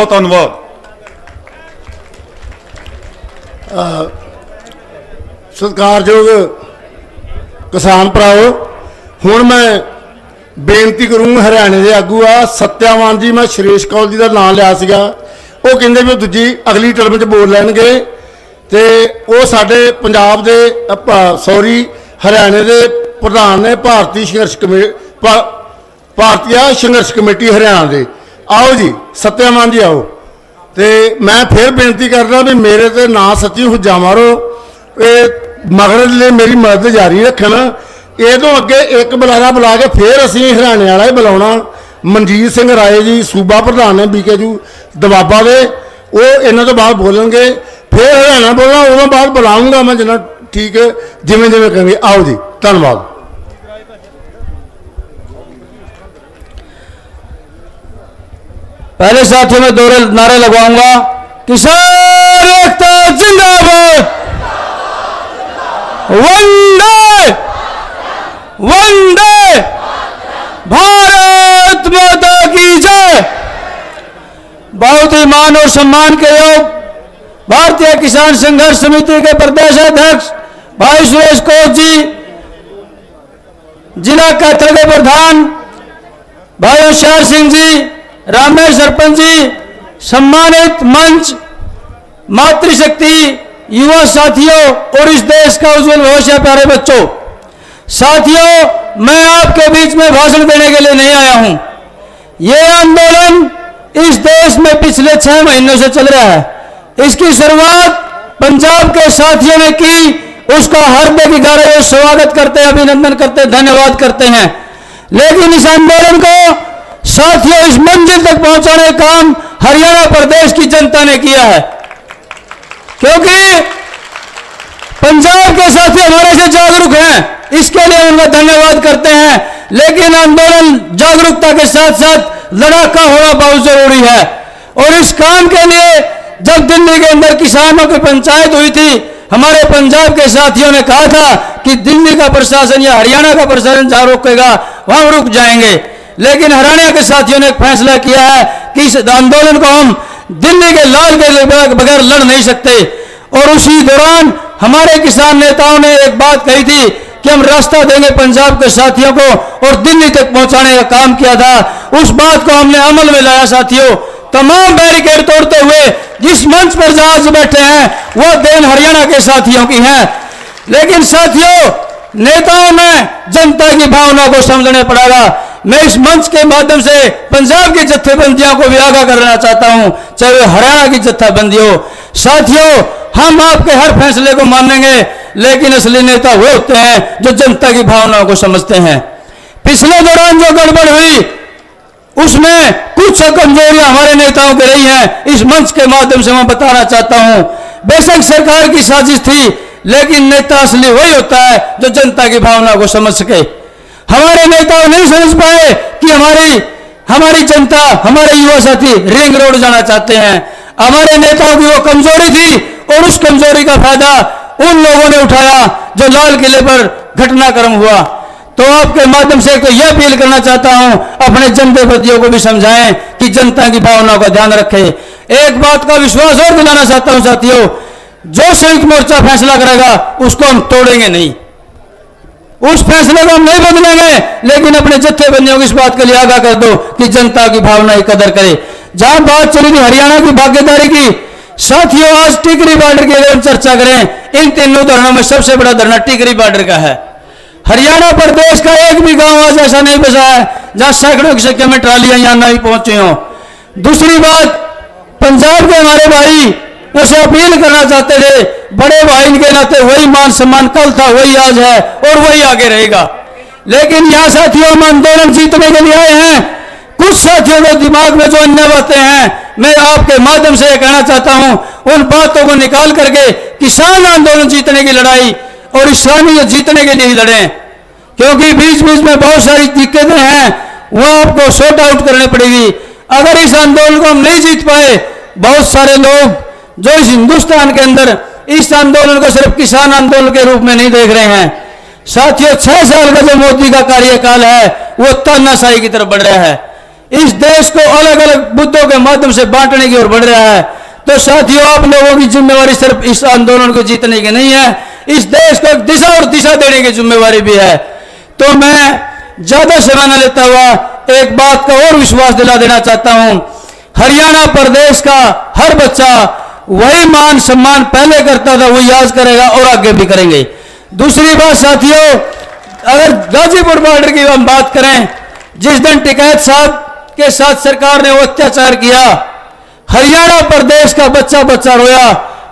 बहुत धन्यवाद। सत्कारयोग किसान भराओ, हुण मैं बेनती करूँ हरियाणे के आगू आ सत्यावान जी, मैं सुरेश कौल जी का नाम लिया सीगा, वो कहते भी दूजी अगली टर्म च बोल लैणगे ते वो साडे पंजाब दे सॉरी हरियाणे के प्रधान ने भारतीय संघर्ष कमेटी हरियाणा दे। आओ जी सत्यावान जी आओ। तो मैं फिर बेनती करना भी मेरे ते ना सच्ची हुज्जा मारो, मगर लिए मेरी मदद जारी रखन। ये तो अगे एक बुलारा बुला के फिर असी हरियाणे वाला ही बुलाना। मनजीत सिंह राय जी सूबा प्रधान ने बीकेयू दबाबा दे, वो इन्हों तो बाद बोलेंगे, फिर हरियाणा बोलना, उन्होंने बाद बुलाऊंगा मैं जिन्ना ठीक है जिमें जिमें कहेंगे। आओ जी धन्यवाद। पहले साथियों में दो नारे लगवाऊंगा, किसान एकता जिंदाबाद, वंदे वंदे भारत माता की जय। बहुत ही मान और सम्मान के योग भारतीय किसान संघर्ष समिति के प्रदेश अध्यक्ष भाई सुरेश कौल जी, जिला कैथल के प्रधान भाई होशियार सिंह जी, रामेश सरपंच जी, सम्मानित मंच, मातृशक्ति, युवा साथियों और इस देश का उज्जवल भविष्य प्यारे बच्चों, साथियों मैं आपके बीच में भाषण देने के लिए नहीं आया हूं। ये आंदोलन इस देश में पिछले 6 महीनों से चल रहा है। इसकी शुरुआत पंजाब के साथियों ने की, उसका हार्दिक स्वागत करते हैं, अभिनंदन करते हैं, धन्यवाद करते हैं। लेकिन इस आंदोलन को साथियों इस मंजिल तक पहुंचाने का काम हरियाणा प्रदेश की जनता ने किया है, क्योंकि पंजाब के साथी हमारे से जागरूक हैं, इसके लिए उनका धन्यवाद करते हैं। लेकिन आंदोलन जागरूकता के साथ साथ लड़ाका होना बहुत जरूरी है। और इस काम के लिए जब दिल्ली के अंदर किसानों की पंचायत हुई थी, हमारे पंजाब के साथियों ने कहा था कि दिल्ली का प्रशासन या हरियाणा का प्रशासन जहां रोकेगा वहां रुक जाएंगे। लेकिन हरियाणा के साथियों ने एक फैसला किया है कि इस आंदोलन को हम दिल्ली के लाल किले के बगैर लड़ नहीं सकते। और उसी दौरान हमारे किसान नेताओं ने एक बात कही थी कि हम रास्ता देंगे पंजाब के साथियों को, और दिल्ली तक पहुंचाने का काम किया था। उस बात को हमने अमल में लाया साथियों। तमाम बैरिकेड तोड़ते हुए जिस मंच पर जहाज बैठे हैं वो देन हरियाणा के साथियों की है। लेकिन साथियों नेताओं में जनता की भावना को समझने पड़ेगा। मैं इस मंच के माध्यम से पंजाब की जत्थेबंदियों को भी आगाह करना चाहता हूं, चाहे वो हरियाणा की जत्थेबंदी हो। साथियों हम आपके हर फैसले को मानेंगे, लेकिन असली नेता वो होते हैं जो जनता की भावनाओं को समझते हैं। पिछले दौरान जो गड़बड़ हुई उसमें कुछ कमजोरियां हमारे नेताओं की रही हैं, इस मंच के माध्यम से मैं बताना चाहता हूं। बेशक सरकार की साजिश थी, लेकिन नेता असली वही होता है जो जनता की भावना को समझ सके। हमारे नेता नहीं समझ पाए कि हमारी जनता, हमारे युवा साथी रिंग रोड जाना चाहते हैं। हमारे नेताओं की वो कमजोरी थी और उस कमजोरी का फायदा उन लोगों ने उठाया जो लाल किले पर घटनाक्रम हुआ। तो आपके माध्यम से तो यह अपील करना चाहता हूं, अपने जनप्रतिनिधियों को भी समझाएं कि जनता की भावनाओं का ध्यान रखें। एक बात का विश्वास और दिलाना चाहता हूं साथियों, जो संयुक्त मोर्चा फैसला करेगा उसको हम तोड़ेंगे नहीं, उस फैसले को हम नहीं बदलेंगे। लेकिन अपने जत्थेबंदियों को इस बात के लिए आगाह कर दो कि जनता की भावना की कदर करे। जहां बात चली थी हरियाणा की भागीदारी की, साथियों आज टिकरी बॉर्डर की अगर हम चर्चा करें, इन तीनों धरनों में सबसे बड़ा धरना टिकरी बॉर्डर का है। हरियाणा प्रदेश का एक भी गांव आज ऐसा नहीं बचा है जहां सैकड़ों की संख्या में ट्रालियां यहां नहीं पहुंची हों। दूसरी बात, पंजाब के हमारे भाई उसे अपील करना चाहते थे, बड़े भाई के नाते वही मान सम्मान कल था वही आज है और वही आगे रहेगा। लेकिन यहां साथियों हम आंदोलन जीतने के लिए आए हैं। कुछ साथियों के दिमाग में जो अन्य बातें हैं, मैं आपके माध्यम से कहना चाहता हूं, उन बातों को निकाल करके किसान आंदोलन जीतने की लड़ाई और किसानी जीतने के लिए ही लड़ें। क्योंकि बीच बीच में बहुत सारी दिक्कतें हैं, वो आपको सॉर्ट आउट करनी पड़ेगी। अगर इस आंदोलन को हम नहीं जीत पाए, बहुत सारे लोग जो इस हिंदुस्तान के अंदर इस आंदोलन को सिर्फ किसान आंदोलन के रूप में नहीं देख रहे हैं। साथियों 6 साल का जो मोदी का कार्यकाल है वो तानाशाही की तरफ बढ़ रहा है। इस देश को अलग अलग मुद्दों के माध्यम से बांटने की ओर बढ़ रहा है, तो साथियों आप लोगों की जिम्मेवारी सिर्फ इस आंदोलन को जीतने की नहीं है, इस देश को एक दिशा और दिशा देने की जिम्मेवारी भी है। तो मैं ज्यादा समय न लेता हुआ एक बात का और विश्वास दिला देना चाहता हूं, हरियाणा प्रदेश का हर बच्चा वही मान सम्मान पहले करता था वही आज करेगा और आगे भी करेंगे। दूसरी बात साथियों, अगर गाजीपुर बॉर्डर की हम बात करें, जिस दिन टिकैत साहब के साथ सरकार ने वो अत्याचार किया, हरियाणा प्रदेश का बच्चा बच्चा रोया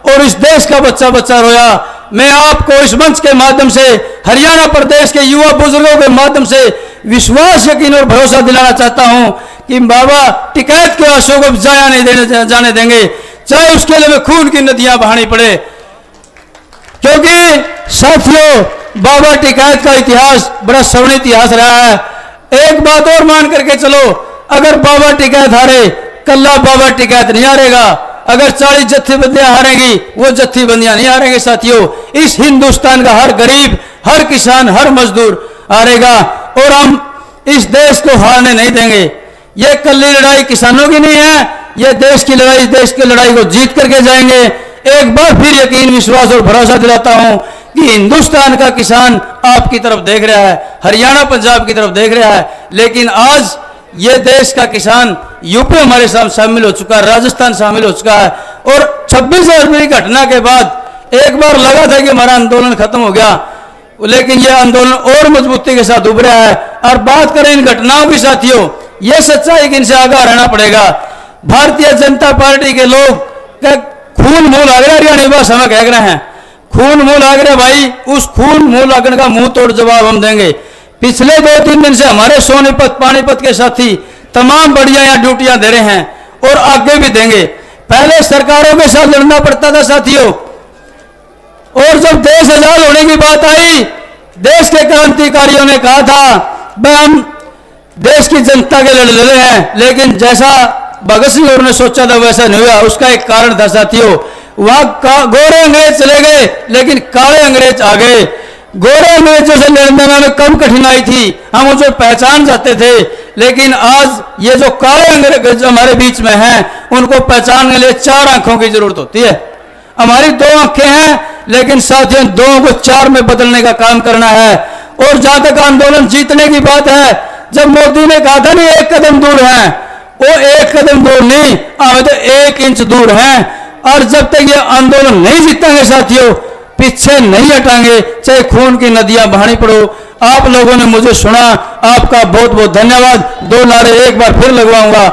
और इस देश का बच्चा बच्चा रोया। मैं आपको इस मंच के माध्यम से हरियाणा प्रदेश के युवा बुजुर्गों के माध्यम से विश्वास, यकीन और भरोसा दिलाना चाहता हूं कि बाबा टिकैत के आंसुओं को जाया नहीं जाने देंगे, चाहे उसके लिए खून की नदियां बहानी पड़े। क्योंकि साथियों बाबा टिकैत का इतिहास बड़ा स्वर्णिम इतिहास रहा है। एक बात और मान करके चलो, अगर बाबा टिकैत हारे, कल्ला बाबा टिकैत नहीं हारेगा। अगर 40 जत्थेबंदियां हारेंगी, वो जत्थेबंदियां नहीं हारेंगे। साथियों इस हिंदुस्तान का हर गरीब, हर किसान, हर मजदूर हारेगा और हम इस देश को हारने नहीं देंगे। ये कल्ली लड़ाई किसानों की नहीं है, ये देश की लड़ाई, देश की लड़ाई को जीत करके जाएंगे। एक बार फिर यकीन, विश्वास और भरोसा दिलाता हूं कि हिंदुस्तान का किसान आपकी तरफ देख रहा है, हरियाणा पंजाब की तरफ देख रहा है, लेकिन आज ये देश का किसान यूपी हमारे साथ शामिल हो चुका है, राजस्थान शामिल हो चुका है। और 26 जनवरी की घटना के बाद एक बार लगा था कि हमारा आंदोलन खत्म हो गया, लेकिन यह आंदोलन और मजबूती के साथ उभरा है। और बात करें इन घटनाओं की साथियों, यह सच्चाई कि इनसे आगे रहना पड़ेगा। भारतीय जनता पार्टी के लोग खून मुंह लग रहा है, हरियाणा भाषा में कह रहे हैं, खून मुंह लग रहा है भाई, उस खून मुंह लगने का मुंह तोड़ जवाब हम देंगे। पिछले 2-3 दिन से हमारे सोनीपत, पानीपत के साथी तमाम बढ़िया यहाँ ड्यूटियां दे रहे हैं और आगे भी देंगे। पहले सरकारों के साथ लड़ना पड़ता था साथियों, और जब देश आजाद होने की बात आई, देश के क्रांतिकारियों ने कहा था भाई हम देश की जनता के लड़ रहे हैं, लेकिन जैसा भगत सिंह और ने सोचा था वैसा नहीं हुआ। उसका एक कारण था साथियों, वहां गोरे अंग्रेज चले गए लेकिन काले अंग्रेज आ गए। गोरे अंग्रेजों से लड़ने में हमें कम कठिनाई थी, हम उसे पहचान जाते थे, लेकिन आज ये जो काले अंग्रेज हमारे बीच में हैं, उनको पहचानने के लिए 4 आंखों की जरूरत होती है। हमारी 2 आंखें हैं, लेकिन साथियों 2 को 4 में बदलने का काम करना है। और जहां तक आंदोलन जीतने की बात है, जब मोदी ने कहा था नहीं 1 कदम दूर है, वो 1 कदम दूर नहीं, हमें तो 1 इंच दूर हैं। और जब तक ये आंदोलन नहीं जीतेंगे साथियों, पीछे नहीं हटाएंगे, चाहे खून की नदियां बहानी पड़ो। आप लोगों ने मुझे सुना, आपका बहुत बहुत धन्यवाद। 2 नारे एक बार फिर लगवाऊंगा,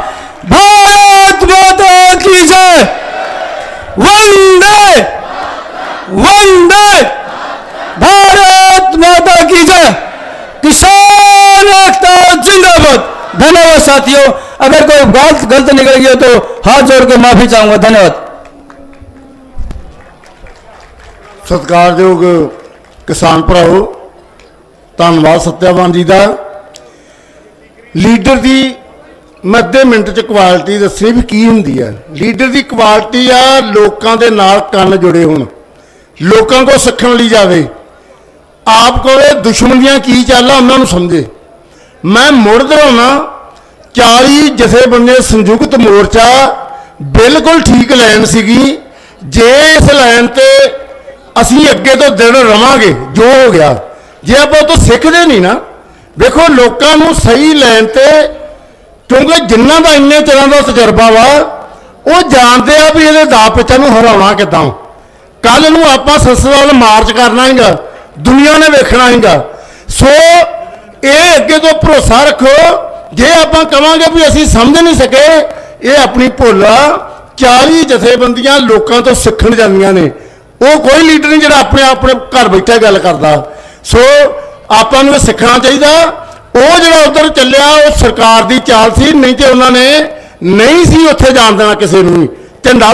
भारत माता की जय, वंदे वंदे, भारत माता की जय, किसान एकता जिंदाबाद। धन्यवाद साथियों, अगर कोई बात गलत निकल गई हो तो हाथ जोड़ के माफी चाहूंगा। धन्यवाद। सत्कारयोग किसान भराओ, धन्यवाद सत्यावान जी का। लीडर की मैं अद्धे मिनट च क्वालिटी दसनी भी की होंदी है। लीडर की क्वालिटी आ लोगों के नाल कन जुड़े होण, लोगों को सिखण लई जावे, आप को दुश्मनियां की चाल उन्होंने समझे। मैं मुड़ दोहराना, 40 जथेबंदियां संयुक्त मोर्चा बिल्कुल ठीक लाइन सीगी। जे इस लाइन ते असी अगे तो दिन रवांगे, जो हो गया जे आप तो सीखते नहीं ना। देखो लोगों को सही लाइन ते, क्योंकि जिन्हों का इन्ने तरह का तजर्बा वा वो जानते हैं भी ये दा पिछा हराना किदा। कल नूं आपां संसद वाल मार्च करना हैगा, दुनिया ने वेखना हैगा। सो ये अगे तो भरोसा रखो, जे आप कहांगे भी असी समझ नहीं सके, ये अपनी भुल आ। 40 जथेबंदियां लोगों तो सीखण जांदियां ने, वो कोई लीडर नहीं जो अपने अपने घर बैठे गल करता। सो आपको सीखना चाहिए। वो जो उधर चलिया वो सरकार की चाल सी, नहीं तो उन्होंने नहीं सी उत्थे जान देना किसी को भी। झंडा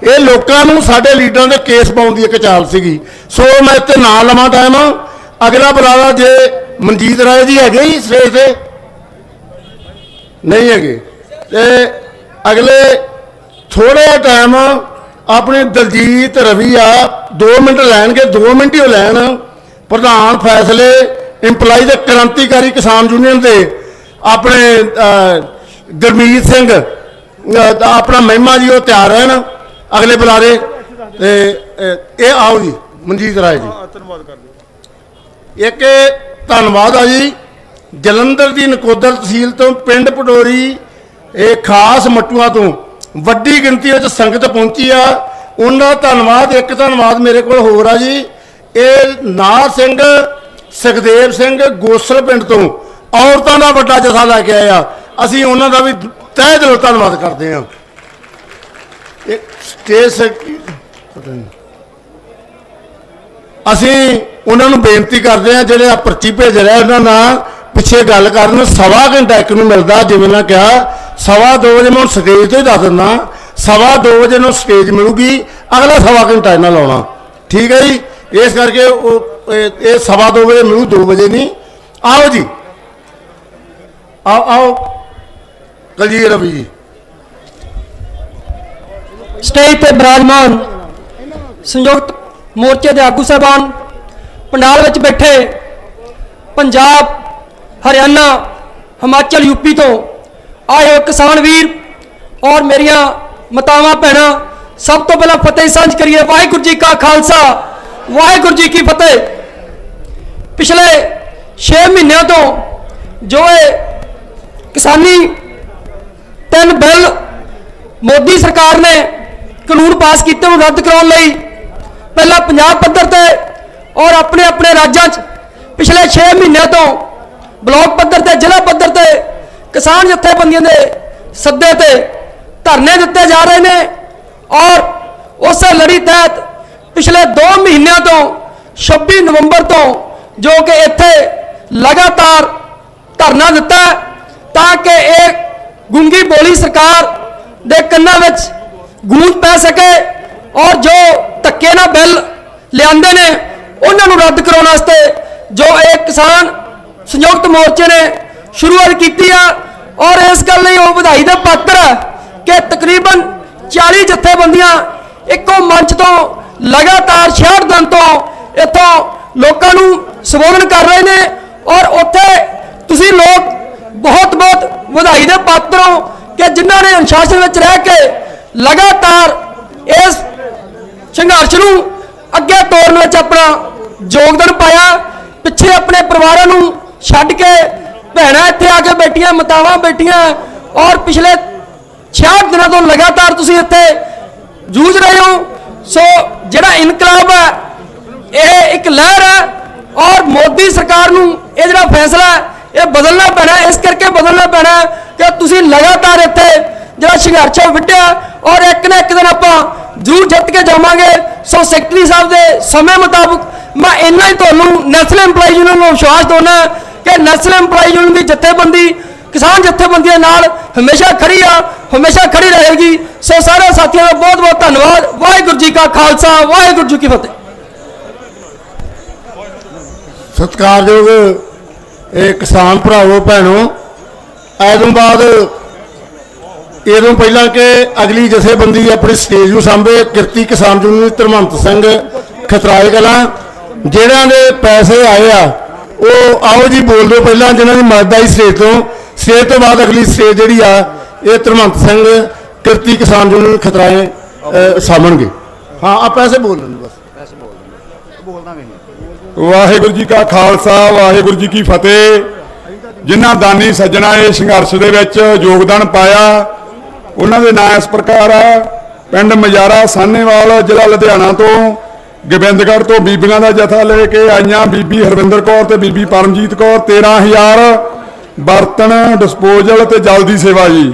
ये लोगों साडे लीडरां दे केस पाउण दी एक चाल सीगी। सो मैं इत्थे ना लवां टाइम, अगला बुलावा जे मनजीत राय जी है ही स्टेज से नहीं है, अगले थोड़ा टाइम अपने दलजीत रवि आ 2 मिनट लैणगे, 2 मिनट ही लैन। प्रधान फैसले इंपलाई दे क्रांतिकारी किसान यूनियन के अपने ਗੁਰਮੀਤ ਸਿੰਘ ਆਪਣਾ ਮਹਿਮਾ ਜੀ ਉਹ ਤਿਆਰ ਰਹਿਣ ਅਗਲੇ ਬੁਲਾਰੇ ਤੇ ਇਹ ਆਓ ਜੀ ਮਨਜੀਤ ਰਾਏ ਜੀ। ਇੱਕ ਧੰਨਵਾਦ ਆ ਜੀ ਜਲੰਧਰ ਦੀ ਨਕੋਦਰ ਤਹਿਸੀਲ ਤੋਂ ਪਿੰਡ ਪਟੋਰੀ ਇਹ ਖਾਸ ਮੱਟੂਆਂ ਤੋਂ ਵੱਡੀ ਗਿਣਤੀ ਵਿੱਚ ਸੰਗਤ ਪਹੁੰਚੀ ਆ, ਉਹਨਾਂ ਦਾ ਧੰਨਵਾਦ। ਇੱਕ ਧੰਨਵਾਦ ਮੇਰੇ ਕੋਲ ਹੋਰ ਆ ਜੀ, ਇਹ ਨਾਰ ਸਿੰਘ ਸੁਖਦੇਵ ਸਿੰਘ ਗੋਸਲ ਪਿੰਡ ਤੋਂ ਔਰਤਾਂ ਦਾ ਵੱਡਾ ਜਥਾ ਲੈ ਕੇ ਆਏ ਆ, ਅਸੀਂ ਉਹਨਾਂ ਦਾ ਵੀ ਤਹਿ ਦਿਲੋਂ ਧੰਨਵਾਦ ਕਰਦੇ ਹਾਂ। ਇਹ ਸਟੇਜ ਅਸੀਂ ਉਹਨਾਂ ਨੂੰ ਬੇਨਤੀ ਕਰਦੇ ਹਾਂ ਜਿਹੜੇ ਆ ਪਰਚੀ ਭੇਜ ਰਹੇ ਉਹਨਾਂ ਨਾਲ ਪਿੱਛੇ ਗੱਲ ਕਰਨ, ਸਵਾ ਘੰਟਾ ਇੱਕ ਨੂੰ ਮਿਲਦਾ, ਜਿਵੇਂ ਮੈਂ ਕਿਹਾ 2:15 ਵਜੇ ਮੈਂ ਹੁਣ ਸਟੇਜ ਤੋਂ ਹੀ ਦੱਸ ਦਿੰਦਾ 2:15 ਵਜੇ ਨੂੰ ਸਟੇਜ ਮਿਲੂਗੀ, ਅਗਲਾ ਸਵਾ ਘੰਟਾ ਇਹਨਾਂ ਲਾਉਣਾ, ਠੀਕ ਹੈ ਜੀ। ਇਸ ਕਰਕੇ ਉਹ ਇਹ 2:15 ਵਜੇ ਮਿਲੂ, 2 ਵਜੇ ਨਹੀਂ। ਆਓ ਜੀ, ਆਓ ਕਲਜੀਤ ਰਵੀ ਜੀ। ਸਟੇਜ ਤੇ ਬਿਰਾਜਮਾਨ ਸੰਯੁਕਤ ਮੋਰਚੇ ਦੇ ਆਗੂ ਸਾਹਿਬਾਨ, ਪੰਡਾਲ ਵਿੱਚ ਬੈਠੇ ਪੰਜਾਬ, ਹਰਿਆਣਾ, ਹਿਮਾਚਲ, ਯੂਪੀ ਤੋਂ ਆਏ ਹੋਏ ਕਿਸਾਨ ਵੀਰ ਔਰ ਮੇਰੀਆਂ ਮਾਤਾਵਾਂ ਭੈਣਾਂ, ਸਭ ਤੋਂ ਪਹਿਲਾਂ ਫਤਿਹ ਸਾਂਝ ਕਰੀਏ। ਵਾਹਿਗੁਰੂ ਜੀ ਕਾ ਖਾਲਸਾ, ਵਾਹਿਗੁਰੂ ਜੀ ਕੀ ਫਤਿਹ। ਪਿਛਲੇ 6 ਮਹੀਨਿਆਂ ਤੋਂ ਜੋ ਇਹ ਕਿਸਾਨੀ 3 ਬਿੱਲ ਮੋਦੀ ਸਰਕਾਰ ਨੇ ਕਾਨੂੰਨ ਪਾਸ ਕੀਤੇ ਨੂੰ ਰੱਦ ਕਰਾਉਣ ਲਈ ਪਹਿਲਾਂ ਪੰਜਾਬ ਪੱਧਰ ਤੇ ਔਰ ਆਪਣੇ ਆਪਣੇ ਰਾਜਾਂ 'ਚ ਪਿਛਲੇ 6 ਮਹੀਨਿਆਂ ਤੋਂ ਬਲਾਕ ਪੱਧਰ ਤੇ, ਜ਼ਿਲ੍ਹਾ ਪੱਧਰ ਤੇ ਕਿਸਾਨ ਜਥੇਬੰਦੀਆਂ ਦੇ ਸੱਦੇ ਤੇ ਧਰਨੇ ਦਿੱਤੇ ਜਾ ਰਹੇ ਨੇ। ਔਰ ਉਸੇ ਲੜੀ ਤਹਿਤ ਪਿਛਲੇ 2 ਮਹੀਨਿਆਂ ਤੋਂ 26 ਨਵੰਬਰ ਤੋਂ ਜੋ ਕਿ ਇੱਥੇ ਲਗਾਤਾਰ ਧਰਨਾ ਦਿੱਤਾ ਤਾਂ ਕਿ ਇਹ ਗੂੰਗੀ ਬੋਲੀ ਸਰਕਾਰ ਦੇ ਕੰਨਾਂ ਵਿੱਚ ਗੂੰਜ ਪੈ ਸਕੇ ਔਰ ਜੋ ਧੱਕੇ ਨਾਲ ਬਿੱਲ ਲਿਆਂਦੇ ਨੇ ਉਹਨਾਂ ਨੂੰ ਰੱਦ ਕਰਾਉਣ ਵਾਸਤੇ ਜੋ ਇਹ ਕਿਸਾਨ ਸੰਯੁਕਤ ਮੋਰਚੇ ਨੇ ਸ਼ੁਰੂਆਤ ਕੀਤੀ ਆ। ਔਰ ਇਸ ਗੱਲ ਲਈ ਉਹ ਵਧਾਈ ਦਾ ਪਾਤਰ ਹੈ ਕਿ ਤਕਰੀਬਨ 40 ਜਥੇਬੰਦੀਆਂ ਇੱਕੋ ਮੰਚ ਤੋਂ ਲਗਾਤਾਰ 66 ਦਿਨ ਤੋਂ ਇੱਥੋਂ ਲੋਕਾਂ ਨੂੰ ਸੰਬੋਧਨ ਕਰ ਰਹੇ ਨੇ। ਔਰ ਉੱਥੇ ਤੁਸੀਂ ਲੋਕ ਬਹੁਤ ਬਹੁਤ ਵਧਾਈ ਦੇ ਪਾਤਰ ਹੋ ਕਿ ਜਿਨ੍ਹਾਂ ਨੇ ਅਨੁਸ਼ਾਸਨ ਵਿੱਚ ਰਹਿ ਕੇ ਲਗਾਤਾਰ ਇਸ ਸੰਘਰਸ਼ ਨੂੰ ਅੱਗੇ ਤੋਰਨ ਵਿੱਚ ਆਪਣਾ ਯੋਗਦਾਨ ਪਾਇਆ। ਪਿੱਛੇ ਆਪਣੇ ਪਰਿਵਾਰਾਂ ਨੂੰ ਛੱਡ ਕੇ ਭੈਣਾਂ ਇੱਥੇ ਆ ਕੇ ਬੈਠੀਆਂ, ਮਾਤਾਵਾਂ ਬੈਠੀਆਂ ਔਰ ਪਿਛਲੇ 66 ਦਿਨਾਂ ਤੋਂ ਲਗਾਤਾਰ ਤੁਸੀਂ ਇੱਥੇ ਜੂਝ ਰਹੇ ਹੋ। ਸੋ ਜਿਹੜਾ ਇਨਕਲਾਬ ਹੈ ਇਹ ਇੱਕ ਲਹਿਰ ਹੈ ਔਰ ਮੋਦੀ ਸਰਕਾਰ ਨੂੰ ਇਹ ਜਿਹੜਾ ਫੈਸਲਾ ਹੈ ਇਹ ਬਦਲਣਾ ਪੈਣਾ। ਇਸ ਕਰਕੇ ਬਦਲਣਾ ਪੈਣਾ ਕਿ ਤੁਸੀਂ ਲਗਾਤਾਰ ਇੱਥੇ ਜਿਹੜਾ ਸੰਘਰਸ਼ ਹੈ ਵਿੱਢਿਆ ਔਰ ਇੱਕ ਨਾ ਇੱਕ ਦਿਨ ਆਪਾਂ ਜ਼ਰੂਰ ਜਿੱਤ ਕੇ ਜਾਵਾਂਗੇ। ਸੋ ਸੈਕਟਰੀ ਸਾਹਿਬ ਦੇ ਸਮੇਂ ਮੁਤਾਬਕ ਮੈਂ ਇੰਨਾ ਹੀ ਤੁਹਾਨੂੰ ਨੈਸ਼ਨਲ ਐਮਪਲਾਈ ਯੂਨੀਅਨ ਨੂੰ ਵਿਸ਼ਵਾਸ ਦਿਵਾਉਣਾ ਕਿ ਨੈਸ਼ਨਲ ਐਮਪਲਾਈ ਯੂਨੀਅਨ ਦੀ ਜਥੇਬੰਦੀ ਕਿਸਾਨ ਜਥੇਬੰਦੀਆਂ ਨਾਲ ਹਮੇਸ਼ਾ ਖੜੀ ਆ, ਹਮੇਸ਼ਾ ਖੜੀ ਰਹੇਗੀ। ਸੋ ਸਾਰੇ ਸਾਥੀਆਂ ਦਾ ਬਹੁਤ ਬਹੁਤ ਧੰਨਵਾਦ। ਵਾਹਿਗੁਰੂ ਜੀ ਕਾ ਖਾਲਸਾ, ਵਾਹਿਗੁਰੂ ਜੀ ਕੀ ਫਤਿਹ। ਸਤਿਕਾਰਯੋਗ ਇਹ ਕਿਸਾਨ ਭਰਾਵੋ ਭੈਣੋ, ਇਹਦੋਂ ਬਾਅਦ ਇਹਦੋਂ ਪਹਿਲਾਂ ਕਿ ਅਗਲੀ ਜਥੇਬੰਦੀ ਆਪਣੀ ਸਟੇਜ ਨੂੰ ਸਾਂਭੇ ਕਿਰਤੀ ਕਿਸਾਨ ਯੂਨੀਅਨ ਧਰਮੰਤ ਸਿੰਘ ਖਤਰਾਏ ਕਲਾਂ, ਜਿਹੜਿਆਂ ਦੇ ਪੈਸੇ ਆਏ ਆ ਉਹ ਆਓ ਜੀ ਬੋਲ ਦਿਓ ਪਹਿਲਾਂ, ਜਿਨ੍ਹਾਂ ਦੀ ਮਦਦ ਆਈ ਸਟੇਜ ਤੋਂ ਬਾਅਦ ਅਗਲੀ ਸਟੇਜ ਜਿਹੜੀ ਆ ਇਹ ਧਰਮੰਤ ਸਿੰਘ ਕਿਰਤੀ ਕਿਸਾਨ ਯੂਨੀਅਨ ਖਤਰਾਏ ਸਾਂਭਣਗੇ। ਹਾਂ ਆ ਪੈਸੇ ਬੋਲ ਲੈਣ ਬਸ, ਪੈਸੇ ਬੋਲ ਦਾਂਗੇ। ਵਾਹਿਗੁਰੂ ਜੀ ਕਾ ਖਾਲਸਾ, ਵਾਹਿਗੁਰੂ ਜੀ ਕੀ ਫਤਿਹ। ਜਿਨ੍ਹਾਂ ਦਾਨੀ ਸੱਜਣਾ ਇਹ ਸੰਘਰਸ਼ ਦੇ ਵਿੱਚ ਯੋਗਦਾਨ ਪਾਇਆ ਉਹਨਾਂ ਦੇ ਨਾਂ ਇਸ ਪ੍ਰਕਾਰ ਆ। ਪਿੰਡ ਮਜਾਰਾ ਸਾਹਨੇਵਾਲ, ਜ਼ਿਲ੍ਹਾ ਲੁਧਿਆਣਾ ਤੋਂ ਗੋਬਿੰਦਗੜ੍ਹ ਤੋਂ ਬੀਬੀਆਂ ਦਾ ਜਥਾ ਲੈ ਕੇ ਆਈਆਂ ਬੀਬੀ ਹਰਵਿੰਦਰ ਕੌਰ ਤੇ ਬੀਬੀ ਪਰਮਜੀਤ ਕੌਰ, 13,000 ਬਰਤਨ ਡਿਸਪੋਜ਼ਲ ਤੇ ਜਲ ਦੀ ਸੇਵਾ ਜੀ।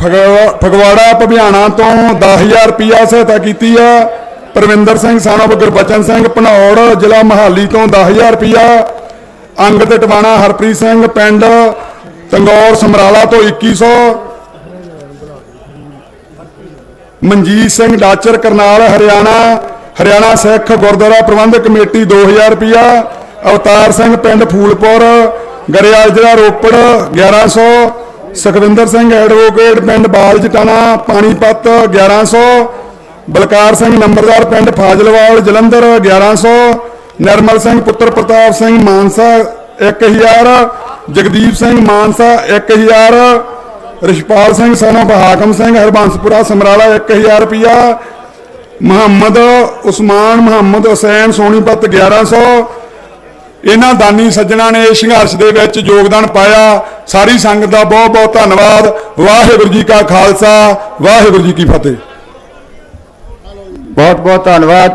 ਫਗਵਾੜਾ ਭਬਿਆਣਾ ਤੋਂ 10,000 ਰੁਪਇਆ ਸਹਾਇਤਾ ਕੀਤੀ ਆ। ਪਰਵਿੰਦਰ ਸਿੰਘ ਸਾਨੋਬ ਗੁਰਬਚਨ ਸਿੰਘ ਭਨੌੜ, ਜ਼ਿਲ੍ਹਾ ਮੋਹਾਲੀ ਤੋਂ 10,000 ਰੁਪਇਆ। ਅੰਗਦ ਟਵਾਣਾ ਹਰਪ੍ਰੀਤ ਸਿੰਘ ਪਿੰਡ ਤੰਗੌਰ ਸਮਰਾਲਾ ਤੋਂ 2100। ਮਨਜੀਤ ਸਿੰਘ ਡਾਚਰ ਕਰਨਾਲ ਹਰਿਆਣਾ ਸਿੱਖ ਗੁਰਦੁਆਰਾ ਪ੍ਰਬੰਧਕ ਕਮੇਟੀ 2,000 ਰੁਪਇਆ। ਅਵਤਾਰ ਸਿੰਘ ਪਿੰਡ ਫੂਲਪੁਰ ਗਰੇਵਾਲ ਜ਼ਿਲ੍ਹਾ ਰੋਪੜ 1100। ਸੁਖਵਿੰਦਰ ਸਿੰਘ ਐਡਵੋਕੇਟ ਪਿੰਡ ਬਾਲ ਜਟਾਣਾ ਪਾਣੀਪਤ 1100। ਬਲਕਾਰ ਸਿੰਘ ਨੰਬਰਦਾਰ ਪਿੰਡ ਫਾਜ਼ਲਵਾਲ ਜਲੰਧਰ 1100। ਨਿਰਮਲ ਸਿੰਘ ਪੁੱਤਰ ਪ੍ਰਤਾਪ ਸਿੰਘ ਮਾਨਸਾ 1000, ਜਗਦੀਪ ਸਿੰਘ ਮਾਨਸਾ 1000, ਰਿਸ਼ਪਾਲ ਸਿੰਘ son of ਹਾਕਮ ਸਿੰਘ ਹਰਬੰਸਪੁਰਾ ਸਮਰਾਲਾ 1000 ਰੁਪਇਆ, ਮੁਹੰਮਦ ਉਸਮਾਨ ਮੁਹੰਮਦ ਹੁਸੈਨ ਸੋਨੀਪਤ 1100। ਇਹਨਾਂ ਦਾਨੀ ਸੱਜਣਾ ਨੇ ਇਸ ਸੰਘਰਸ਼ ਦੇ ਵਿੱਚ ਯੋਗਦਾਨ ਪਾਇਆ। ਸਾਰੀ ਸੰਗਤ ਦਾ ਬਹੁਤ ਬਹੁਤ ਧੰਨਵਾਦ। ਵਾਹਿਗੁਰੂ ਜੀ ਕਾ ਖਾਲਸਾ, ਵਾਹਿਗੁਰੂ ਜੀ ਕੀ ਫਤਿਹ। बहुत बहुत धन्यवाद।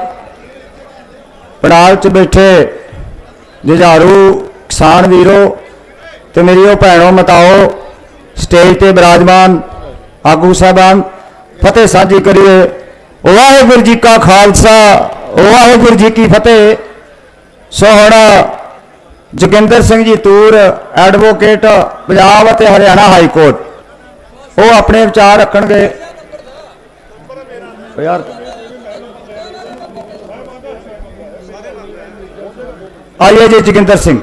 पंडाल च बैठे जुझारू किसान वीरो ते मेरी भैनों मताओ, स्टेज ते विराजमान आगू साहबान, फतेह साझी करिए। वाहिगुरू जी का खालसा, वाहिगुरू जी की फतेह। सो हुण जोगिंदर सिंह जी तूर एडवोकेट पंजाब ते हरियाणा हाई कोर्ट, वो अपने विचार रखणगे। यार आइए जी जोगिंदर सिंह।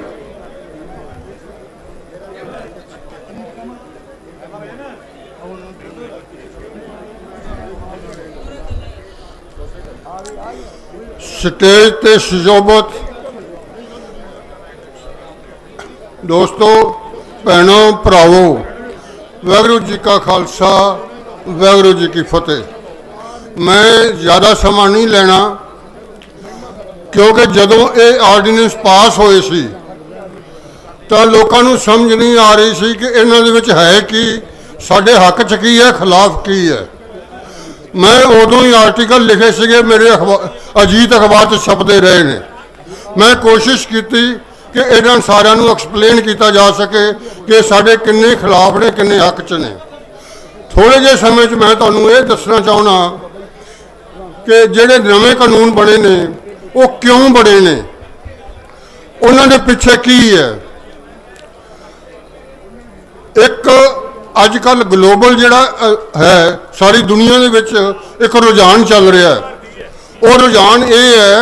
स्टेज ते सुशोभित दोस्तों, भैनों, भरावो, वाहिगुरू जी का खालसा, वाहिगुरू जी की फतेह। मैं ज़्यादा समा नहीं लेना, क्योंकि जदों ये आर्ਡੀਨੈਂਸ पास होए सी तो लोगों को समझ नहीं आ रही सी कि इन्हां दे विच है कि साडे हक च की है, खिलाफ की है। मैं उदों ही आर्टिकल लिखे सीगे, मेरे अजीत अखबार च छपते रहे ने। मैं कोशिश की कि इन्हां सारिਆਂ ਨੂੰ एक्सप्लेन किया जा सके कि साडे किन्ने खिलाफ ने, किन्ने हक च ने। थोड़े जे समय च मैं तुहानूं ये दसना चाहुंदा कि जिहड़े नवे कानून बने ने वो क्यों बने ने, उन्होंने पिछे की है। एक अजकल ग्लोबल जिहड़ा है सारी दुनिया दे विच एक रुझान चल रहा है। वो रुझान ये है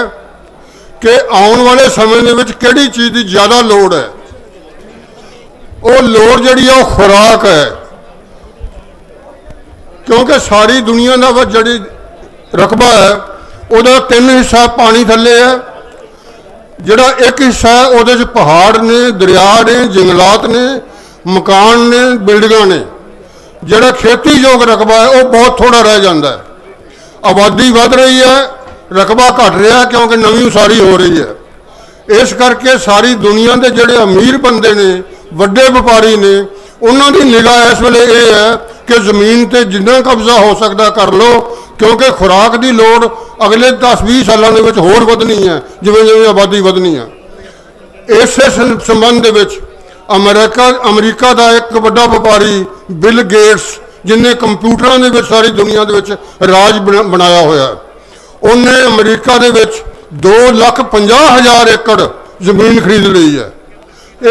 कि आने वाले समय दे विच किहड़ी चीज़ की ज़्यादा लोड़ है। वो लोड़ जिहड़ी है खुराक है, क्योंकि सारी दुनिया का जिहड़ी रकबा है ਉਹਦਾ 3 हिस्सा पानी थले है, ਜਿਹੜਾ एक हिस्सा है ਉਹਦੇ 'ਚ पहाड़ ने, दरिया ने, जंगलात ने, मकान ने, बिल्डिंगां ने। ਜਿਹੜਾ खेतीयोग रकबा है वो बहुत थोड़ा रह जाता है। आबादी बढ़ रही है, रकबा घट रहा है क्योंकि नवी उसारी हो रही है। इस करके सारी दुनिया के ਜਿਹੜੇ अमीर बंदे ने, ਵੱਡੇ व्यापारी ने, उन्हों की निगाह इस वेले ये है कि जमीन पर जिन्ना कब्जा हो सकता कर लो, क्योंकि खुराक की लोड़ अगले 10-20 सालों के होर वधनी है जिवें जिवें आबादी वधनी है। इस संबंध अमरीका का एक बड़ा व्यापारी बिल गेट्स, जिन्हें कंप्यूटरों के सारी दुनिया के राज बनाया होया, उन्हें अमरीका के 2,50,000 एकड़ जमीन खरीद ली है।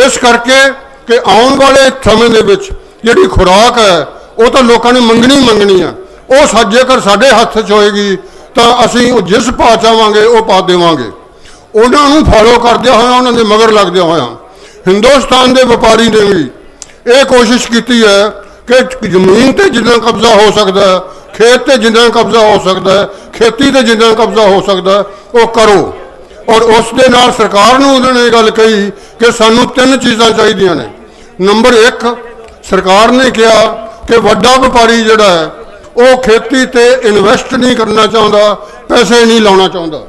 इस करके कि आने वाले समय के जिहड़ी खुराक है वो तो लोगों ने मंगनी है। वो जेकर साडे हत्थ च होएगी तो असीं जिस पा चाहांगे वो पा देवांगे। उन्होंने फॉलो करदे होया, उन्होंने मगर लगदे होया हिंदुस्तान के व्यापारी ने भी ये कोशिश की है कि जमीन ते जिन्ना कब्जा हो सकता है, खेत ते जिन्ना कब्जा हो सकता है, खेती ते जिन्ना कब्जा हो सकता है वो करो। और उस दे नाल सरकार नूं उन्होंने गल कही कि सानूं 3 चीज़ां चाहीदियां ने। नंबर 1, सरकार ने कहा कि वड्डा व्यापारी जिहड़ा है वो खेती ते इन्वेस्ट नहीं करना चाहता, पैसे नहीं लाना चाहता।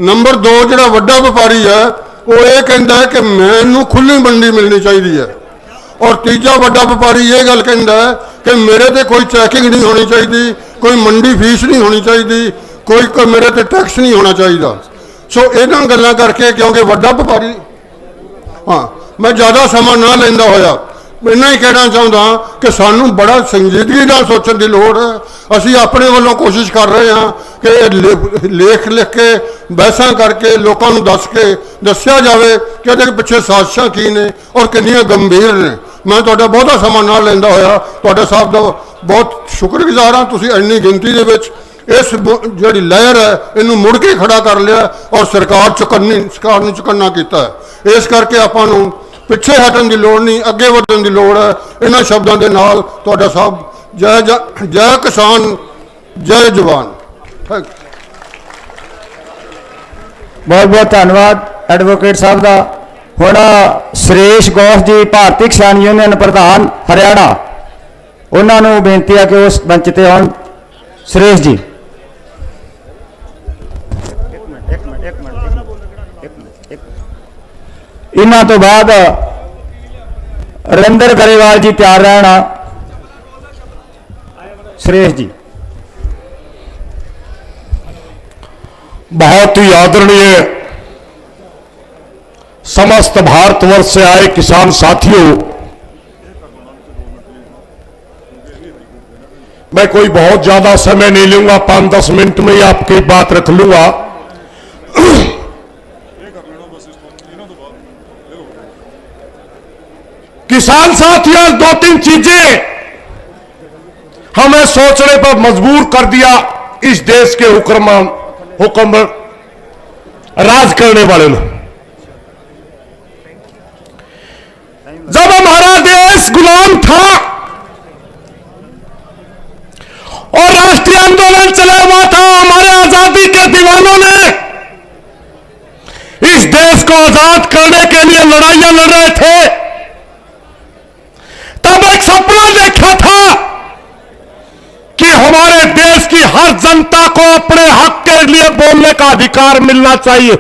नंबर 2, जिहड़ा वड्डा व्यापारी है वो ये कहता है कि मैनूं खुली मंडी मिलनी चाहिए है। और तीजा वड्डा व्यापारी ये गल कहता है कि मेरे ते कोई चैकिंग नहीं होनी चाहिए, कोई मंडी फीस नहीं होनी चाहिए, कोई मेरे ते टैक्स नहीं होना चाहिए। सो इन्हां गल्लां करके क्योंकि वड्डा व्यापारी, हाँ मैं ज़्यादा समा ना लेंदा होया इन्ना ही कहना चाहता कि सानू बड़ा संजीदगी नाल सोचण दी लोड़ है। असी अपने वालों कोशिश कर रहे हैं कि लेख लिख के बहसां करके लोगों को दस के दस्या जाए कि इहदे पिछे साजिशां की ने और कितनियां गंभीर ने। मैं तुहाडा बहुता समा ना लैंदा होया तुहाडे साहब दा बहुत शुक्रगुजार हाँ। तुसीं इन्नी गिनती दे विच इस जिहड़ी लहर है इनू मुड़ के खड़ा कर लिया और सरकार नूं चुकन्ना कीता है। इस करके आपां नूं पिछे हटन की लोड़ नहीं, अगे बढ़न की लोड़ है। इन्हां शब्दों के नाल तुहाडा साहब जय जय किसान, जय जवान। बहुत बहुत धन्यवाद एडवोकेट साहब का। ਹੁਣ ਸੁਰੇਸ਼ ਗੋਸ ਜੀ ਭਾਰਤੀ ਕਿਸਾਨ ਯੂਨੀਅਨ ਪ੍ਰਧਾਨ ਹਰਿਆਣਾ, ਉਹਨਾਂ ਨੂੰ ਬੇਨਤੀ ਹੈ ਕਿ ਉਸ ਮੰਚ ਤੇ ਆਉਣ। ਸੁਰੇਸ਼ ਜੀ। ਇਹਨਾਂ ਤੋਂ ਬਾਅਦ ਰਿੰਦਰ ਗਰੇਵਾਲ ਜੀ ਤਿਆਰ ਰਹਿਣਾ। सुरेश जी। बहुत ही आदरणीय समस्त भारतवर्ष से आए किसान साथियों, मैं कोई बहुत ज्यादा समय नहीं लूंगा, 5-10 मिनट में ही आपकी बात रख लूंगा। किसान साथियों, 2-3 चीजें हमें सोचने पर मजबूर कर दिया इस देश के हुक्म राज करने वाले ने। जब हमारा देश गुलाम था और राष्ट्रीय आंदोलन चला हुआ था, हमारे आजादी के दीवानों ने इस देश को आजाद करने के लिए लड़ाइयां लड़ रहे थे, तब एक सपना देखा था कि हमारे देश की हर जनता को अपने हक के लिए बोलने का अधिकार मिलना चाहिए,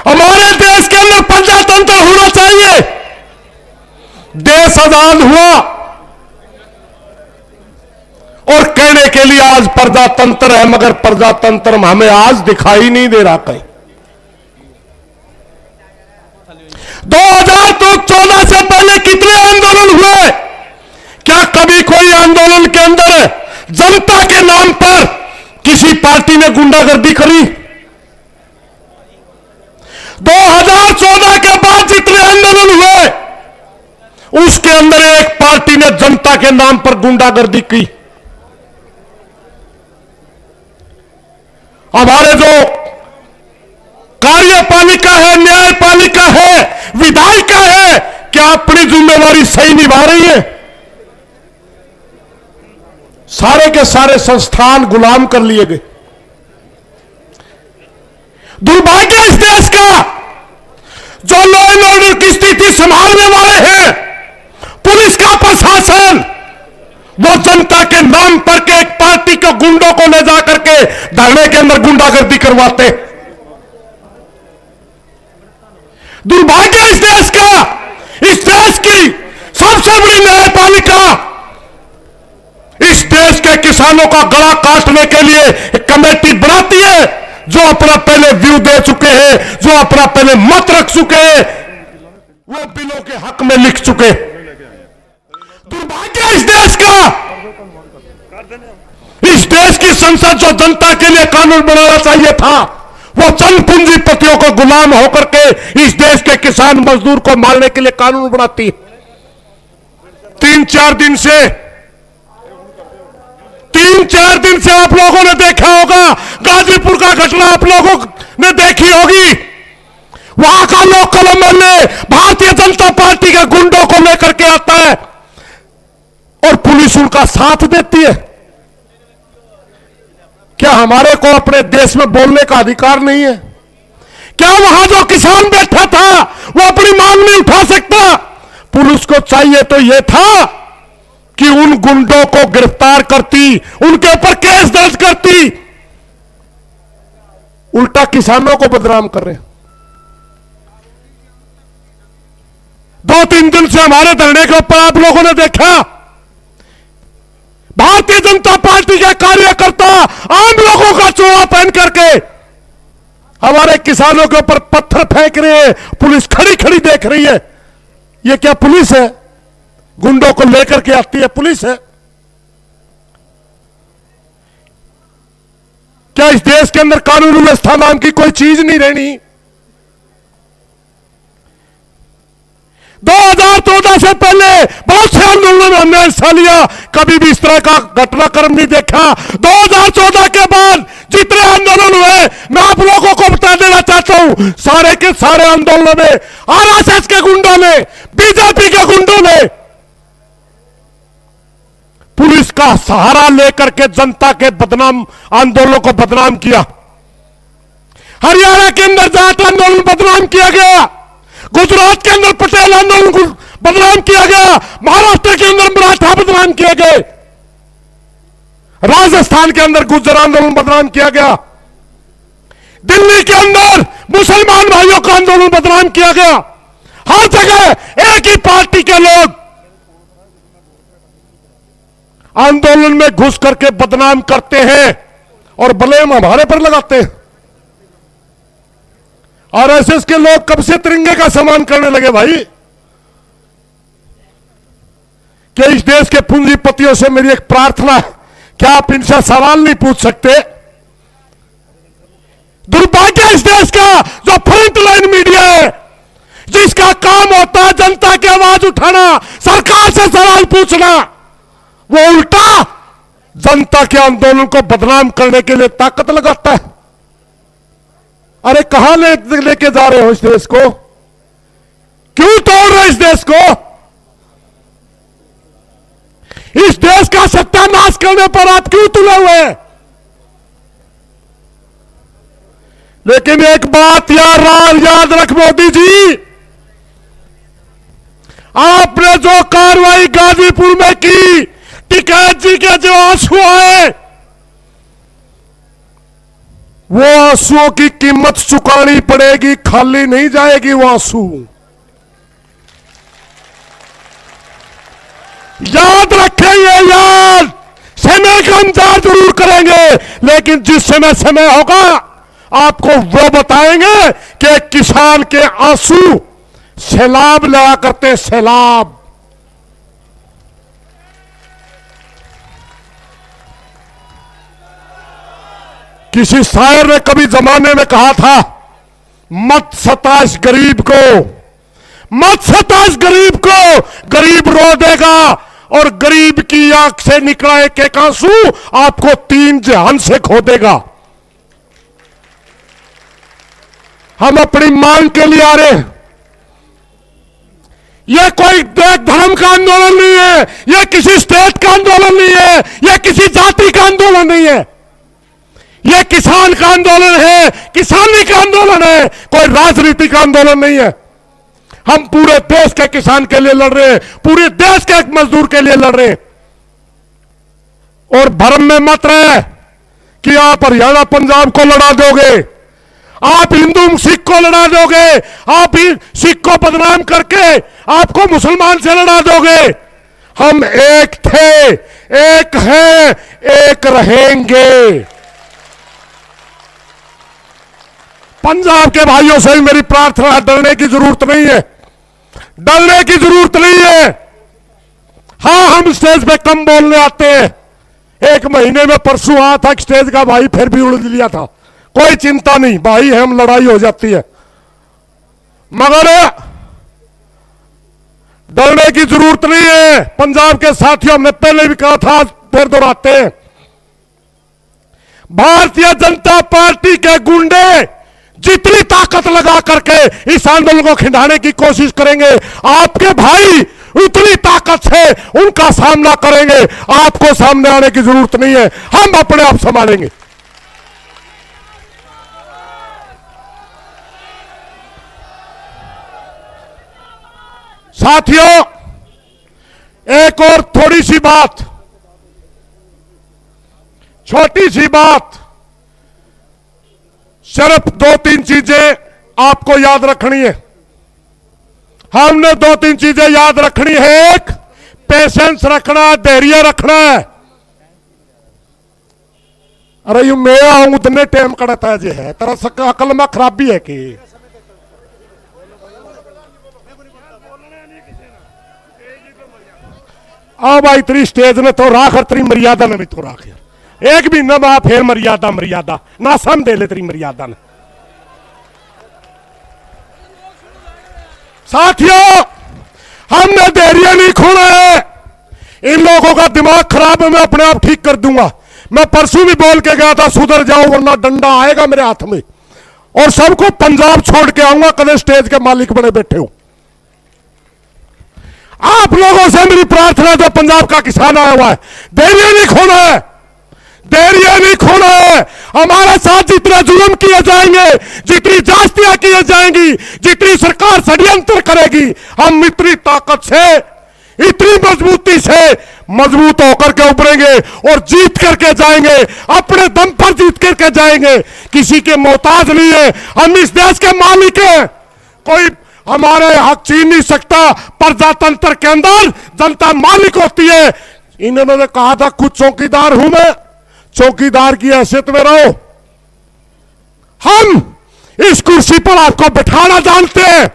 हमारे देश के अंदर प्रजातंत्र होना चाहिए। देश आजाद हुआ और कहने के लिए आज प्रजातंत्र है, मगर प्रजातंत्र हमें आज दिखाई नहीं दे रहा कहीं। 2014 से पहले कितने आंदोलन हुए? क्या कभी कोई आंदोलन के अंदर जनता के नाम पर किसी पार्टी ने गुंडागर्दी करी? 2014 के बाद जितने आंदोलन हुए, उसके अंदर एक पार्टी ने जनता के नाम पर गुंडागर्दी की। हमारे जो कार्यपालिका है, न्यायपालिका है, विधायिका है, क्या अपनी जिम्मेवारी सही निभा रही है? सारे के सारे संस्थान गुलाम कर लिए गए। दुर्भाग्य इस देश का, जो लॉ एंड ऑर्डर की स्थिति संभालने वाले हैं, पुलिस का प्रशासन, वो जनता के नाम पर के एक पार्टी के गुंडों को ले जाकर के धरने के अंदर गुंडागर्दी करवाते। दुर्भाग्य इस देश का, इस देश की सबसे बड़ी न्यायपालिका इस देश के किसानों का गला काटने के लिए एक कमेटी बनाती है, जो अपना पहले व्यू दे चुके हैं, जो अपना पहले मत रख चुके हैं, वो बिलों के हक में लिख चुके। दुर्भाग्य इस देश का, इस देश की संसद जो जनता के लिए कानून बनाना चाहिए था, वो चंद पूंजीपतियों को गुलाम होकर के इस देश के किसान मजदूर को मारने के लिए कानून बनाती। 3-4 दिन से आप लोगों ने देखा होगा, गाजीपुर का घटना आप लोगों ने देखी होगी। वहां का local MLA Bharatiya Janata party के गुंडों को लेकर के आता है और पुलिस उनका साथ देती है। क्या हमारे को अपने देश में बोलने का अधिकार नहीं है? क्या वहां जो किसान बैठा था वो अपनी मांग नहीं उठा सकता? पुलिस को चाहिए तो यह था कि उन गुंडों को गिरफ्तार करती, उनके ऊपर केस दर्ज करती। उल्टा किसानों को बदनाम कर रहे हैं। 2-3 दिन से हमारे धरने के ऊपर आप लोगों ने देखा, भारतीय जनता पार्टी के कार्यकर्ता आम लोगों का चोला पहन करके हमारे किसानों के ऊपर पत्थर फेंक रहे हैं। पुलिस खड़ी खड़ी देख रही है। ये क्या पुलिस है? गुंडों को लेकर के आती है पुलिस है? क्या इस देश के अंदर कानून व्यवस्था नाम की कोई चीज नहीं रहनी? 2014 से पहले बहुत से आंदोलनों में हमने हिस्सा लिया, कभी भी इस तरह का घटनाक्रम नहीं देखा। 2014 के बाद जितने आंदोलन हुए, मैं आप लोगों को बता देना चाहता हूं, सारे के सारे आंदोलनों में आरएसएस के गुंडों ने, बीजेपी के गुंडों ने पुलिस का सहारा लेकर के जनता के बदनाम आंदोलनों को बदनाम किया। हरियाणा के अंदर जाट आंदोलन बदनाम किया गया, गुजरात के अंदर पटेल आंदोलन को बदनाम किया गया, महाराष्ट्र के अंदर मराठा बदनाम किए गए, राजस्थान के अंदर गुर्जर आंदोलन बदनाम किया गया, दिल्ली के अंदर मुसलमान भाइयों का आंदोलन बदनाम किया गया। हर जगह एक ही पार्टी के लोग आंदोलन में घुस करके बदनाम करते हैं और ब्लेम हमारे पर लगाते हैं। आरएसएस के लोग कब से तिरंगे का सम्मान करने लगे भाई? कि इस देश के पूंजीपतियों से मेरी एक प्रार्थना है, क्या आप इनसे सवाल नहीं पूछ सकते? दुर्भाग्य इस देश का जो फ्रंट लाइन मीडिया है, जिसका काम होता है जनता की आवाज उठाना, सरकार से सवाल पूछना, वो उल्टा जनता के आंदोलन को बदनाम करने के लिए ताकत लगाता है। अरे कहां लेके जा रहे हो इस देश को? क्यों तोड़ रहे इस देश को? इस देश का सत्यानाश करने पर आप क्यों तुले हुए हैं? लेकिन एक बात याद रख मोदी जी, आपने जो कार्रवाई गाजीपुर में की, टिकैत जी के जो आंसू आए, वो आंसुओं की कीमत चुकानी पड़ेगी, खाली नहीं जाएगी वो आंसू। याद रखेंगे, याद समय का इंतजार जरूर करेंगे, लेकिन जिस समय होगा आपको वो बताएंगे कि किसान के आंसू सैलाब लगा करते, सैलाब। किसी शायर ने कभी जमाने में कहा था, मत सताश गरीब को, मत सताश गरीब को, गरीब रो देगा और गरीब की आंख से निकला एक एक आंसू आपको 3 जहान से खो देगा। हम अपनी मांग के लिए आ रहे हैं। यह कोई धर्म का आंदोलन नहीं है, यह किसी स्टेट का आंदोलन नहीं है, यह किसी जाति का आंदोलन नहीं है, यह किसान का आंदोलन है, किसानी का आंदोलन है, कोई राजनीति का आंदोलन नहीं है। हम पूरे देश के किसान के लिए लड़ रहे हैं, पूरे देश के एक मजदूर के लिए लड़ रहे हैं। और भ्रम में मत रहे कि आप हरियाणा पंजाब को लड़ा दोगे, आप हिंदू सिख को लड़ा दोगे, आप ही सिख को बदनाम करके आपको मुसलमान से लड़ा दोगे। हम एक थे, एक हैं, एक रहेंगे। पंजाब के भाइयों से मेरी प्रार्थना है, डरने की जरूरत नहीं है, डरने की जरूरत नहीं है। हां, हम स्टेज पे कम बोलने आते हैं। 1 महीने में परसों आया था स्टेज का भाई, फिर भी उड़ लिया था। कोई चिंता नहीं भाई, हम लड़ाई हो जाती है, मगर डरने की जरूरत नहीं है। पंजाब के साथियों, हमने पहले भी कहा था, फिर दोहराते हैं, भारतीय जनता पार्टी के गुंडे जितनी ताकत लगा करके इस आंदोलन को खिंडाने की कोशिश करेंगे, आपके भाई उतनी ताकत से उनका सामना करेंगे। आपको सामने आने की जरूरत नहीं है, हम अपने आप संभालेंगे। साथियों, एक और थोड़ी सी बात, छोटी सी बात, सिर्फ 2-3 चीजें आपको याद रखनी है। हमने 2-3 चीजें याद रखनी है। एक, पेशेंस रखना, धैर्य रखना है। अरे यू मैं आऊं उतने टाइम कड़ता है, है तेरा अकल में खराबी है कि आ भाई, तेरी स्टेज ने तो राख और तेरी मर्यादा ने भी तो राख यार। एक भी न बा, फिर मर्यादा ना समझे ले तेरी मर्यादा ने। साथियों, हमने धैर्य नहीं खोना है। इन लोगों का दिमाग खराब है, मैं अपने आप ठीक कर दूंगा। मैं परसों भी बोल के गया था, सुधर जाओ वरना डंडा आएगा मेरे हाथ में और सबको पंजाब छोड़ के आऊंगा। कदे स्टेज के मालिक बने बैठे हो। आप लोगों से मेरी प्रार्थना, जो पंजाब का किसान आया हुआ है, धैर्य नहीं खोना है। देर ये नहीं खोना है। हमारे साथ जितने जुल्म किए जाएंगे, जितनी जास्तियां की जाएंगी, जितनी सरकार षड्यंत्र करेगी, हम इतनी ताकत से, इतनी मजबूती से मजबूत होकर के उभरेंगे और जीत करके जाएंगे। अपने दम पर जीत करके जाएंगे। किसी के मोहताज नहीं है। हम इस देश के मालिक हैं। कोई हमारे हक छीन नहीं सकता। प्रजातंत्र के अंदर जनता मालिक होती है। इन्होंने कहा था कुछ चौकीदार हूं मैं, चौकीदार की हैसियत में रहो। हम इस कुर्सी पर आपको बिठाना जानते हैं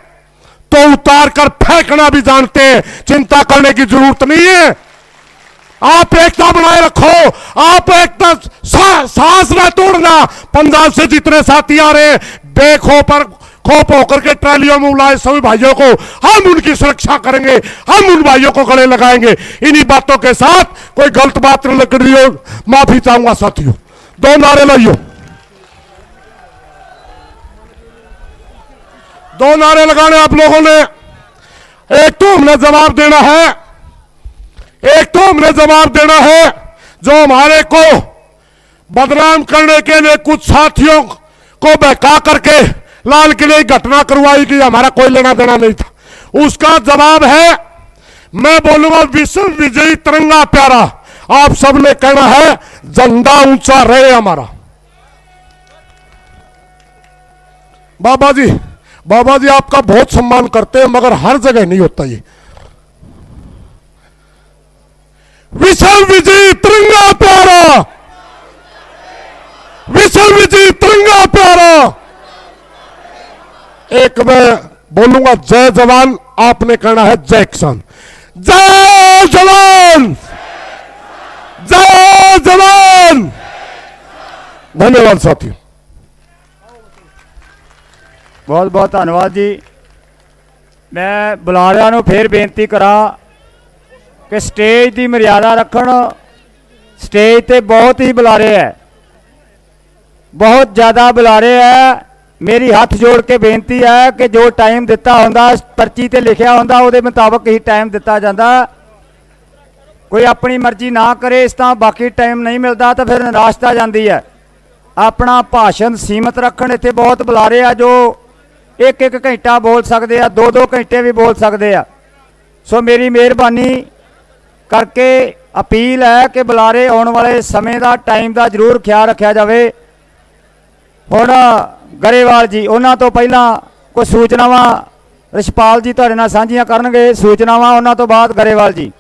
तो उतार कर फेंकना भी जानते हैं। चिंता करने की जरूरत नहीं है। आप एकता बनाए रखो। आप एकता सांस ना तोड़ना। पंजाब से जितने साथी आ रहे हैं, बेखौफ होकर के ट्रैलियों में उलाए सभी भाइयों को हम उनकी सुरक्षा करेंगे। हम उन भाइयों को गले लगाएंगे। इन्हीं बातों के साथ कोई गलत बात न लग रही हो, माफी चाहूंगा साथियों। 2 नारे लाइयो। 2 नारे लगाने आप लोगों ने। एक तो हमने जवाब देना है, एक तो हमने जवाब देना है जो हमारे को बदनाम करने के लिए कुछ साथियों को बहका करके लाल किले की घटना करवाई कि हमारा कोई लेना देना नहीं था। उसका जवाब है, मैं बोलूंगा विश्व विजयी तिरंगा प्यारा। आप सबने कहना है झंडा ऊंचा रहे हमारा। बाबा जी आपका बहुत सम्मान करते हैं मगर हर जगह नहीं होता ये। विश्व विजयी तिरंगा प्यारा, विश्व विजयी तिरंगा प्यारा। एक मैं बोलूंगा जय जवान, आपने कहना है जय किसान। जय जवान, जय जवान। धन्यवाद साथियों। बहुत बहुत धन्यवाद जी। मैं बुलारियां नूं फिर बेनती करा कि स्टेज की मर्यादा रखण। स्टेज ते बहुत ही बुलारे है, बहुत ज़्यादा बुलारे है। मेरी हाथ जोड़ के बेनती है कि जो टाइम दिता होंदा पर्ची ते लिखिया होंदा उहदे मुताबक ही टाइम दिता जाता। कोई अपनी मर्जी ना करे, इस तरह बाकी टाइम नहीं मिलता तो फिर निराशता जाती है। अपना भाषण सीमित रखण। इत्थे बहुत बुलारे आ जो 1-1 घंटा बोल सकते हैं, 2-2 घंटे भी बोल सकते हैं। सो मेरी मेहरबानी करके अपील है कि बुलारे आने वाले समय का टाइम का जरूर ख्याल रखा जाए। हुण गरेवाल जी, उन्होंने तो पहला कुछ सूचनावां रिछपाल जी तुहाडे नाल सांझियां करनगे। सूचनावां उन्होंने तो बाद गरेवाल जी।